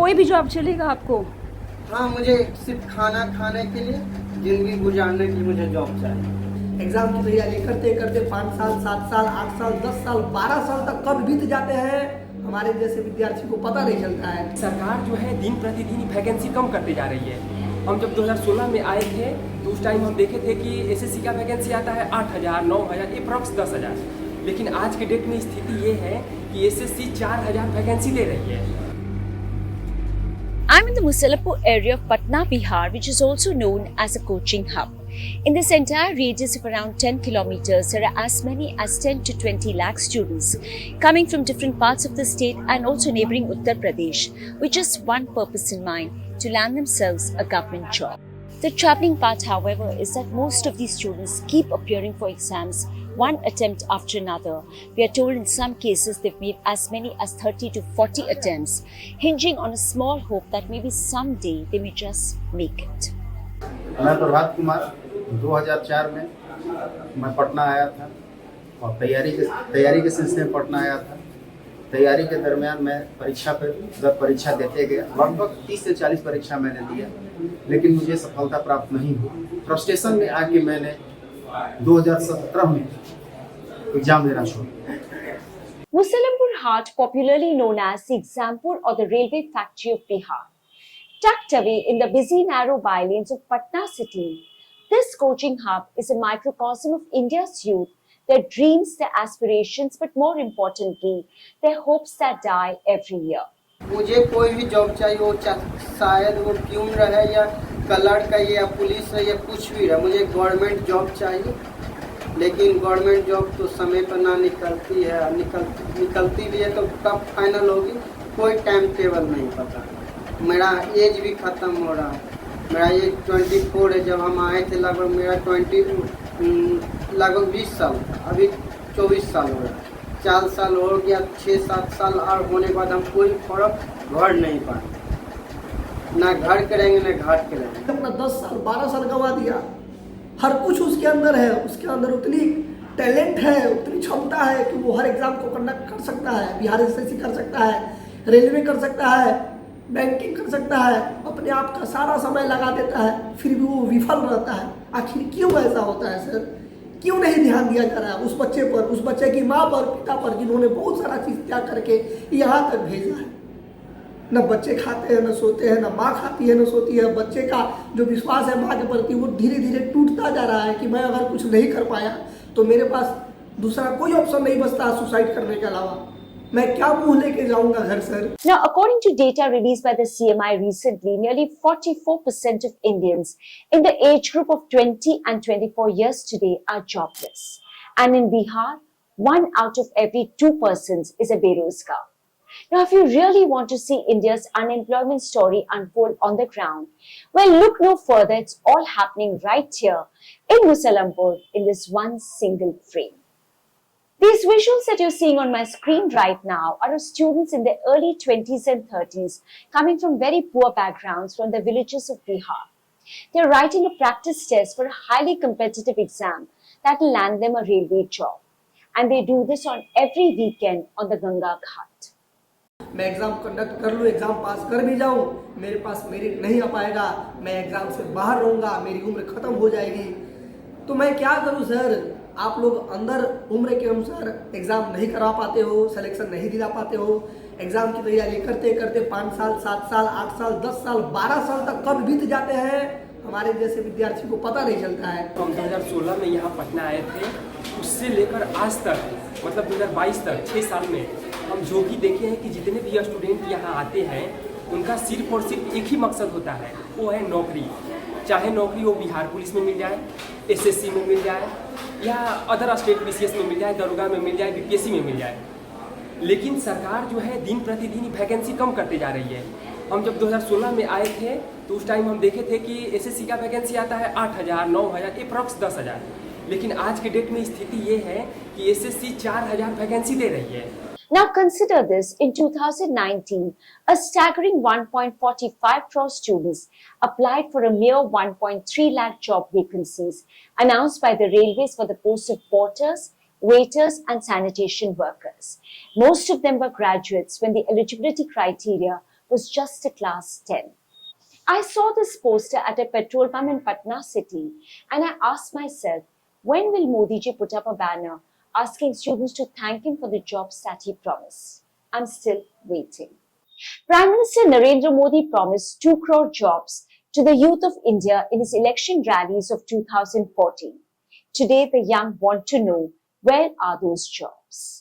कोई भी जॉब चलेगा आपको? हाँ, मुझे सिर्फ खाना खाने के लिए, जिंदगी गुजारने के लिए मुझे जॉब चाहिए। एग्जाम की तैयारी करते करते 5 साल 7 साल 8 साल 10 साल 12 साल तक कब बीत जाते हैं हमारे जैसे विद्यार्थी को पता नहीं चलता है। सरकार जो है दिन प्रतिदिन वैकेंसी कम करती जा रही है। हम जब 2016 में आए थे तो उस टाइम हम देखे थे कि एसएससी का वैकेंसी आता है 8,000 9,000 अप्रॉक्स 10,000, लेकिन आज के डेट में स्थिति ये है कि एसएससी 4,000 वैकेंसी दे रही है। I'm in the Musalapur area of Patna, Bihar, which is also known as a coaching hub. In this entire radius of around 10 kilometers, there are as many as 10 to 20 lakh students coming from different parts of the state and also neighbouring Uttar Pradesh with just one purpose in mind, to land themselves a government job. The troubling part, however, is that most of these students keep appearing for exams, one attempt after another. We are told in some cases they've made as many as 30 to 40 attempts, hinging on a small hope that maybe someday they may just make it. मैं प्रभात कुमार 2004 में मैं पटना आया था और तैयारी के सिलसिले में पटना आया था। तैयारी के दरमियान मैं परीक्षा देते गया। लगभग 30 से 40 परीक्षा मैंने दिया, लेकिन मुझे सफलता प्राप्त नहीं हुई। फ्रस्ट्रेशन में आके मैंने 2017 में एग्जाम देना शुरू किया। Musalampur Haat, popularly known as the Exampur or the railway factory of Bihar, tucked away in the busy narrow bylanes of Patna city, this coaching hub is a microcosm of India's youth, their dreams, their aspirations, but more importantly, their hopes that die every year. मुझे कोई भी job चाहिए, वो शायद वो peon रहे या colour का या पुलिस रहे या कुछ भी रहे, मुझे गवर्नमेंट जॉब चाहिए। लेकिन गवर्नमेंट जॉब तो समय पर ना निकलती है, निकलती भी है तो कब फाइनल होगी कोई टाइम टेबल नहीं पता। मेरा एज भी ख़त्म हो रहा है। मेरा एज 24 है। जब हम आए थे लगभग मेरा लगभग 20 साल था, अभी 24 साल हो रहा है। 4 साल हो गया, 6-7 साल और होने के बाद हम कोई फर्क घर नहीं पाए, ना घर करेंगे ना घाट करेंगे। अपना 10 साल 12 साल गंवा दिया। हर कुछ उसके अंदर है, उसके अंदर उतनी टैलेंट है, उतनी क्षमता है कि वो हर एग्जाम को कंडक्ट कर सकता है। बिहार एसएससी कर सकता है, रेलवे कर सकता है, बैंकिंग कर सकता है, अपने आप का सारा समय लगा देता है, फिर भी वो विफल रहता है। आखिर क्यों ऐसा होता है सर? क्यों नहीं ध्यान दिया जा रहा है उस बच्चे पर, उस बच्चे की माँ पर, पिता पर, जिन्होंने बहुत सारा चीज़ त्याग करके यहाँ तक भेजा है? न बच्चे खाते हैं, न सोते हैं, न माँ खाती है, न सोती है। बच्चे का जो विश्वास है माँ के प्रति वो धीरे धीरे टूटता जा रहा है कि मैं अगर कुछ नहीं कर पाया तो मेरे पास दूसरा कोई ऑप्शन नहीं बचता सुसाइड करने के अलावा। मैं क्या मुंह लेके जाऊंगा घर sir? Now, according to data released by the CMI recently, nearly 44% of Indians in the age group of 20 and 24 years today are jobless. And in Bihar, 1 out of every 2 persons is a berozgar. Now, if you really want to see India's unemployment story unfold on the ground, well, look no further. It's all happening right here in Musalampur in this one single frame. These visuals that you're seeing on my screen right now are of students in their early 20s and 30s coming from very poor backgrounds from the villages of Bihar. They're writing a practice test for a highly competitive exam that will land them a railway job. And they do this on every weekend on the Ganga Ghat. मैं exam conduct कर लूँ, exam पास कर भी जाऊँ, मेरे पास merit नहीं आ पाएगा, मैं एग्जाम से बाहर रहूँगा, मेरी उम्र खत्म हो जाएगी, तो मैं क्या करूँ सर? आप लोग अंदर उम्र के अनुसार एग्ज़ाम नहीं करा पाते हो, सिलेक्शन नहीं दिला पाते हो। एग्ज़ाम की तैयारी करते करते 5 साल 7 साल 8 साल 10 साल 12 साल तक कब बीत जाते हैं हमारे जैसे विद्यार्थी को पता नहीं चलता है। हम 2016 में यहाँ पटना आए थे, उससे लेकर आज तक मतलब 2022 तक 6 साल में हम जो भी देखे हैं कि जितने भी स्टूडेंट यहाँ आते हैं उनका सिर्फ और सिर्फ एक ही मकसद होता है, वो है नौकरी। चाहे नौकरी वो बिहार पुलिस में मिल जाए, एसएससी में मिल जाए या अदर स्टेट बीसीएस में मिल जाए, दरोगा में मिल जाए, बीपीएससी में मिल जाए। लेकिन सरकार जो है दिन प्रतिदिन वैकेंसी कम करते जा रही है। हम जब 2016 में आए थे तो उस टाइम हम देखे थे कि एसएससी का वैकेंसी आता है 8,000 9,000 अप्रॉक्स 10,000, लेकिन आज के डेट में स्थिति ये है कि एसएससी 4,000 वैकेंसी दे रही है। Now consider this, in 2019, a staggering 1.45 crore students applied for a mere 1.3 lakh job vacancies announced by the railways for the posts of porters, waiters and sanitation workers. Most of them were graduates when the eligibility criteria was just a class 10. I saw this poster at a petrol pump in Patna city and I asked myself, when will Modi ji put up a banner asking students to thank him for the jobs that he promised? I'm still waiting. Prime Minister Narendra Modi promised 2 crore jobs to the youth of India in his election rallies of 2014. Today, the young want to know, where are those jobs?